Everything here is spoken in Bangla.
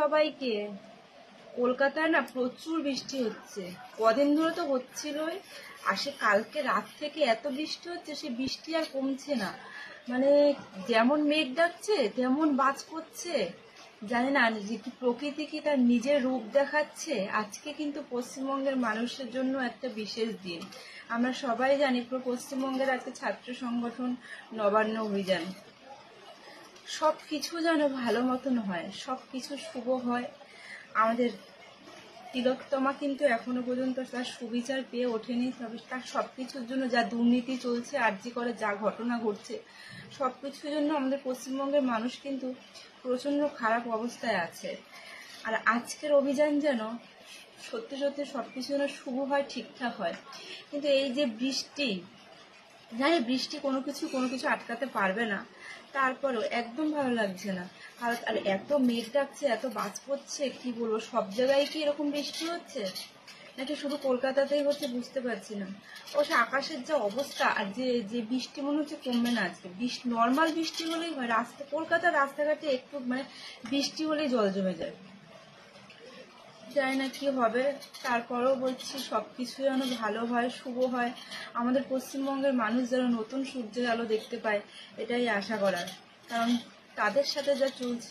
সবাইকে। কলকাতায় না প্রচুর বৃষ্টি হচ্ছে, কদিন ধরে তো হচ্ছিলই, আর সে কালকে রাত থেকে এত বৃষ্টি হচ্ছে, সে বৃষ্টি আর কমছে না। মানে যেমন মেঘ ডাকছে তেমন বাজ পড়ছে। জানি না যে কি প্রকৃতি কি তার নিজের রূপ দেখাচ্ছে। আজকে কিন্তু পশ্চিমবঙ্গের মানুষের জন্য একটা বিশেষ দিন। আমরা সবাই জানি পুরো পশ্চিমবঙ্গের আজকে ছাত্র সংগঠন নবান্ন অভিযান। সব কিছু যেন ভালো মতন হয়, সব কিছু শুভ হয়। আমাদের তিলোত্তমা কিন্তু এখনো পর্যন্ত তার সুবিচার পেয়ে ওঠেনি। তবে তার সব কিছুর জন্য যা দুর্নীতি চলছে, আরজি করে যা ঘটনা ঘটছে, সব কিছুর জন্য আমাদের পশ্চিমবঙ্গের মানুষ কিন্তু প্রচণ্ড খারাপ অবস্থায় আছে। আর আজকের অভিযান যেন সত্যি সত্যি সব কিছু যেন শুভ হয়, ঠিকঠাক হয়। কিন্তু এই যে বৃষ্টি, জানি বৃষ্টি কোনো কিছু আটকাতে পারবে না, তারপরেও একদম ভালো লাগছে না। আর এত মেঘ ডাকছে, এত বাজ পড়ছে, কি বলবো, সব জায়গায় কি এরকম বৃষ্টি হচ্ছে নাকি শুধু কলকাতাতেই হচ্ছে বুঝতে পারছি না। অবশ্য আকাশের যা অবস্থা, আর যে বৃষ্টি মনে হচ্ছে কমবে না আজকে। নর্মাল বৃষ্টি হলেই হয়, কলকাতার রাস্তাঘাটে একটু মানে বৃষ্টি হলেই জল জমে যায়। জানি না কি হবে, তারপরেও বলছি সবকিছু যেন ভালো হয়, শুভ হয়। আমাদের পশ্চিমবঙ্গের মানুষ যেন নতুন সূর্যের আলো দেখতে পায়, এটাই আশা করার। কারণ তাদের সাথে যা চলছে